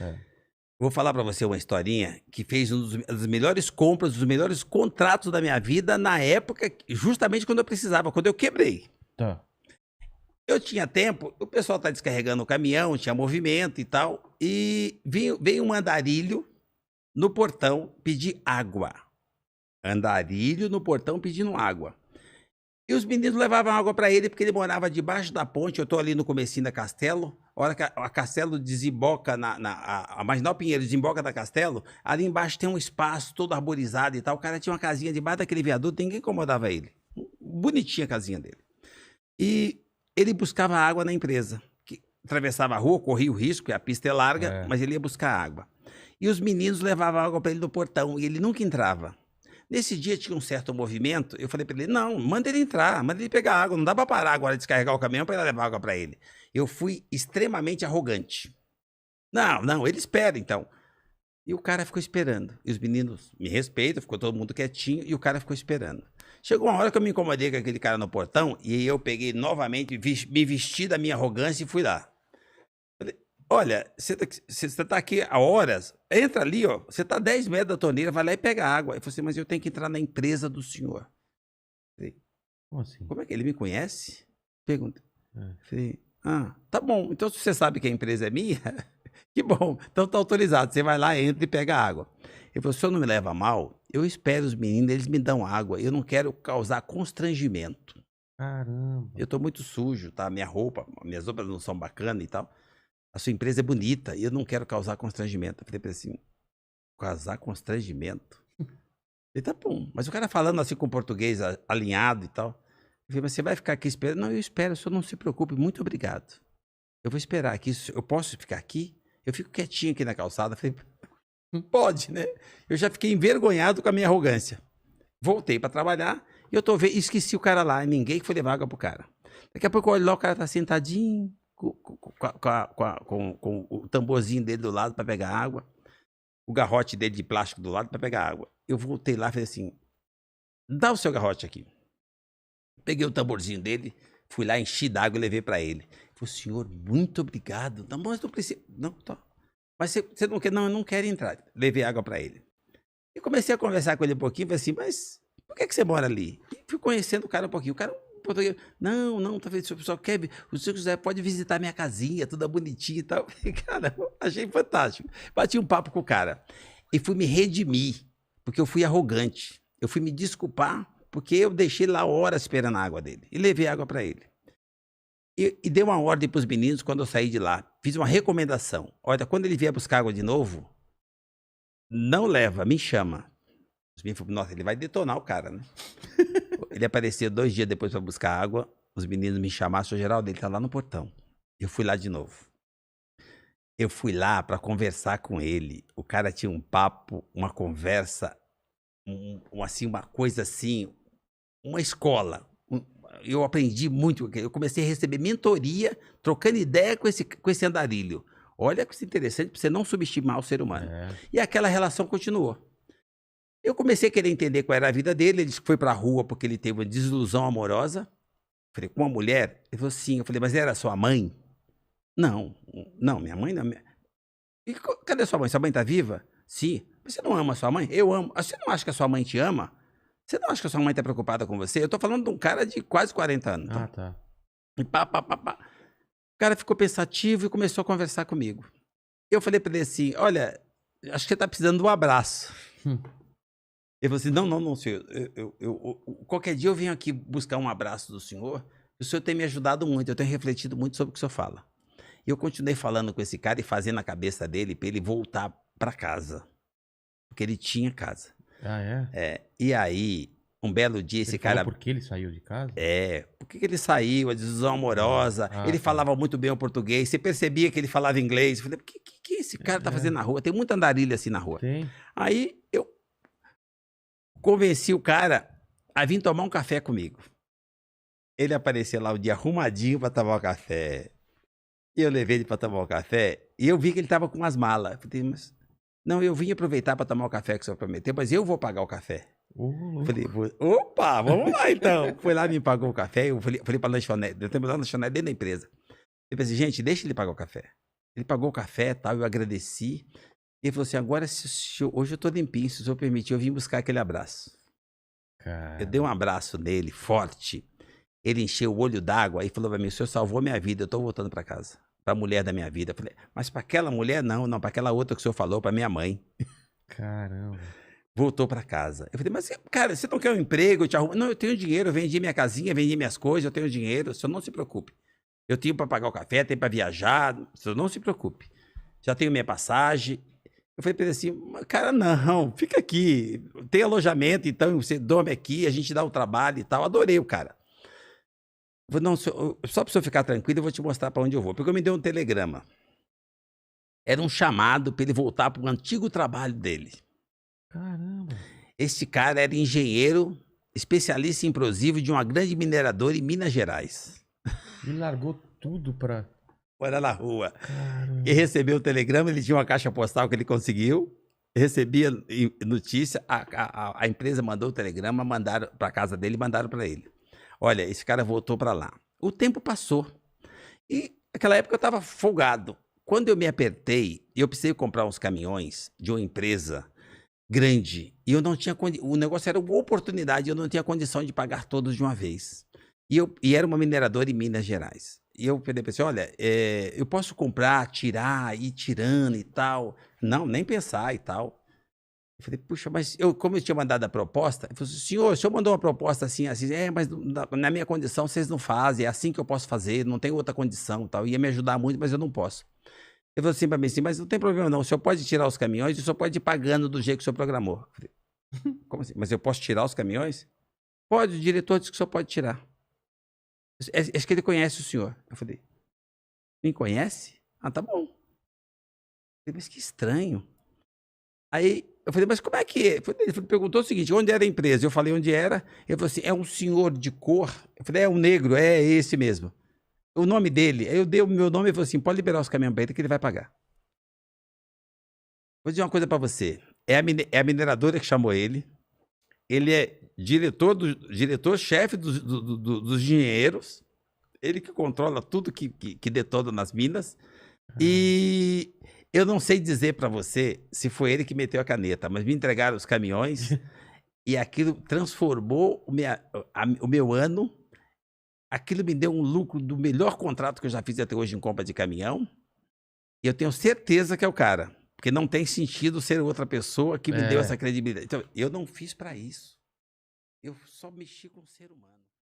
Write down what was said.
É. Vou falar pra você uma historinha que fez das melhores compras, dos melhores contratos da minha vida na época, justamente quando eu precisava, quando eu quebrei. Tá. Eu tinha tempo, o pessoal tá descarregando o caminhão, tinha movimento e tal, e veio um andarilho no portão pedir água. Andarilho no portão pedindo água. E os meninos levavam água pra ele porque ele morava debaixo da ponte. Eu tô ali no comecinho da Castelo. A hora que a Castelo desemboca a Marginal Pinheiro desemboca da Castelo, ali embaixo tem um espaço todo arborizado e tal. O cara tinha uma casinha debaixo daquele viaduto, ninguém incomodava ele. Bonitinha a casinha dele. E ele buscava água na empresa. Que atravessava a rua, corria o risco, porque a pista é larga, mas ele ia buscar água. E os meninos levavam água pra ele no portão e ele nunca entrava. Nesse dia tinha um certo movimento, eu falei pra ele, não, manda ele entrar, manda ele pegar água, não dá pra parar agora de descarregar o caminhão pra ele levar água pra ele. Eu fui extremamente arrogante. Não, ele espera então. E o cara ficou esperando. E os meninos me respeitam, ficou todo mundo quietinho e o cara ficou esperando. Chegou uma hora que eu me incomodei com aquele cara no portão e aí eu peguei novamente, me vesti da minha arrogância e fui lá. Falei, olha, você tá aqui há horas, entra ali, ó, você tá 10 metros da torneira, vai lá e pega água. Eu falei assim, mas eu tenho que entrar na empresa do senhor. Falei, Como assim? como é que ele me conhece? Pergunta. É. Falei, tá bom, então se você sabe que a empresa é minha, que bom, então tá autorizado, você vai lá, entra e pega água. Ele falou, se o senhor não me leva a mal, eu espero os meninos, eles me dão água, eu não quero causar constrangimento. Caramba. Eu tô muito sujo, tá? Minhas roupas não são bacanas e tal. A sua empresa é bonita e eu não quero causar constrangimento. Eu falei pra ele assim, causar constrangimento? Ele tá bom, mas o cara falando assim com português alinhado e tal. Eu falei, mas você vai ficar aqui esperando? Não, eu espero, o senhor não se preocupe, muito obrigado. Eu vou esperar aqui, eu posso ficar aqui? Eu fico quietinho aqui na calçada. Eu falei, não pode, né? Eu já fiquei envergonhado com a minha arrogância. Voltei pra trabalhar e eu tô vendo, esqueci o cara lá, ninguém foi levar água pro cara. Daqui a pouco eu olho lá, o cara tá sentadinho, com o tamborzinho dele do lado para pegar água, o garrote dele de plástico do lado para pegar água. Eu voltei lá e falei assim, dá o seu garrote aqui. Peguei o tamborzinho dele, fui lá, enchi d'água e levei para ele. Falei, senhor, muito obrigado. Não, mas não precisa. Não, tá. Mas você não quer? Não, eu não quero entrar. Levei água para ele. E comecei a conversar com ele um pouquinho, falei assim, mas por que você mora ali? E fui conhecendo o cara um pouquinho. O cara português, não, tá vendo? O pessoal quer, o senhor José pode visitar minha casinha, toda bonitinha e tal. Cara, achei fantástico. Bati um papo com o cara e fui me redimir, porque eu fui arrogante. Eu fui me desculpar, porque eu deixei lá horas esperando a água dele e levei água para ele. E dei uma ordem para os meninos quando eu saí de lá. Fiz uma recomendação. Olha, quando ele vier buscar água de novo, não leva, me chama. Os meninos falaram, nossa, ele vai detonar o cara, né? Ele apareceu 2 dias depois para buscar água. Os meninos me chamaram, seu Geraldo, ele tá lá no portão. Eu fui lá de novo. Eu fui lá para conversar com ele. O cara tinha um papo, uma conversa, assim, uma coisa assim, uma escola. Eu aprendi muito. Eu comecei a receber mentoria, trocando ideia com esse andarilho. Olha que interessante, para você não subestimar o ser humano. E aquela relação continuou. Eu comecei a querer entender qual era a vida dele. Ele foi pra rua porque ele teve uma desilusão amorosa. Falei, com uma mulher? Ele falou, sim. Eu falei, mas era sua mãe? Não, minha mãe não. E cadê sua mãe? Sua mãe tá viva? Sim. Você não ama sua mãe? Eu amo. Você não acha que a sua mãe te ama? Você não acha que a sua mãe tá preocupada com você? Eu tô falando de um cara de quase 40 anos. Ah, tá. E pá. O cara ficou pensativo e começou a conversar comigo. Eu falei pra ele assim, olha, acho que você tá precisando de um abraço. Ele falou assim, não, senhor, qualquer dia eu venho aqui buscar um abraço do senhor, o senhor tem me ajudado muito, eu tenho refletido muito sobre o que o senhor fala. E eu continuei falando com esse cara e fazendo a cabeça dele para ele voltar para casa, porque ele tinha casa. Ah, é? E aí, um belo dia, esse cara... Por que ele saiu de casa? Por que ele saiu, a desilusão amorosa, ele falava muito bem o português, você percebia que ele falava inglês, eu falei, o que esse cara tá fazendo na rua? Tem muita andarilha assim na rua. Tem. Aí, eu convenci o cara a vir tomar um café comigo. Ele apareceu lá o dia arrumadinho para tomar o café. E eu levei ele para tomar o café e eu vi que ele tava com umas malas. Eu falei, mas... Não, eu vim aproveitar para tomar o café que o senhor prometeu, mas eu vou pagar o café. Eu falei, opa, vamos lá então. Foi lá, me pagou o café, eu falei pra lanchonete, eu tenho uma lanchonete dentro da empresa. Eu falei assim, gente, deixa ele pagar o café. Ele pagou o café e tal, eu agradeci. Ele falou assim, agora hoje eu tô limpinho, se o senhor permitir, eu vim buscar aquele abraço. Eu dei um abraço nele, forte. Ele encheu o olho d'água e falou pra mim, o senhor salvou minha vida, eu tô voltando pra casa. Pra mulher da minha vida. Eu falei, mas pra aquela mulher não, pra aquela outra que o senhor falou, pra minha mãe. Caramba. Voltou pra casa. Eu falei, mas cara, você não quer um emprego? Eu te arrumo. Não, eu tenho dinheiro, eu vendi minha casinha, vendi minhas coisas, eu tenho dinheiro, o senhor não se preocupe. Eu tenho pra pagar o café, tenho pra viajar, o senhor não se preocupe. Já tenho minha passagem. Eu falei pra ele assim, cara, não, fica aqui, tem alojamento, então você dorme aqui, a gente dá o trabalho e tal. Adorei o cara. Eu falei, não, só pra você ficar tranquilo, eu vou te mostrar pra onde eu vou. Porque eu me deu um telegrama. Era um chamado pra ele voltar pro antigo trabalho dele. Caramba. Esse cara era engenheiro, especialista em implosivo de uma grande mineradora em Minas Gerais. Ele largou tudo pra... Fora na rua. Caramba. E recebeu o telegrama, ele tinha uma caixa postal que ele conseguiu, recebia notícia, a empresa mandou o telegrama, mandaram para casa dele e mandaram para ele. Olha, esse cara voltou para lá. O tempo passou. E naquela época eu estava folgado. Quando eu me apertei, eu precisei comprar uns caminhões de uma empresa grande. E eu não tinha o negócio era uma oportunidade, eu não tinha condição de pagar todos de uma vez. E era uma mineradora em Minas Gerais. E eu falei para ele, olha, eu posso comprar, tirar, ir tirando e tal. Não, nem pensar e tal. Eu falei, puxa, mas como eu tinha mandado a proposta, ele falou assim, senhor, o senhor mandou uma proposta assim, assim, mas na minha condição vocês não fazem, é assim que eu posso fazer, não tem outra condição e tal. Ia me ajudar muito, mas eu não posso. Ele falou assim para mim, assim, mas não tem problema não, o senhor pode tirar os caminhões e o senhor pode ir pagando do jeito que o senhor programou. Eu falei, como assim? Mas eu posso tirar os caminhões? Pode, o diretor disse que o senhor pode tirar. Acho que ele conhece o senhor. Eu falei, me conhece? Ah, tá bom. Eu falei, mas que estranho. Aí eu falei, mas como é que é? Ele perguntou o seguinte, onde era a empresa? Eu falei onde era. Ele falou assim, é um senhor de cor? Eu falei, é um negro, é esse mesmo. O nome dele, eu dei o meu nome e falei assim, pode liberar os caminhões para ele que ele vai pagar. Vou dizer uma coisa para você, é a mineradora que chamou ele, ele é diretor-chefe dos engenheiros, ele que controla tudo que detona nas minas, e eu não sei dizer para você se foi ele que meteu a caneta, mas me entregaram os caminhões e aquilo transformou o meu ano. Aquilo me deu um lucro do melhor contrato que eu já fiz até hoje em compra de caminhão. E eu tenho certeza que é o cara. Porque não tem sentido ser outra pessoa que me deu essa credibilidade. Então, eu não fiz para isso. Eu só mexi com o ser humano.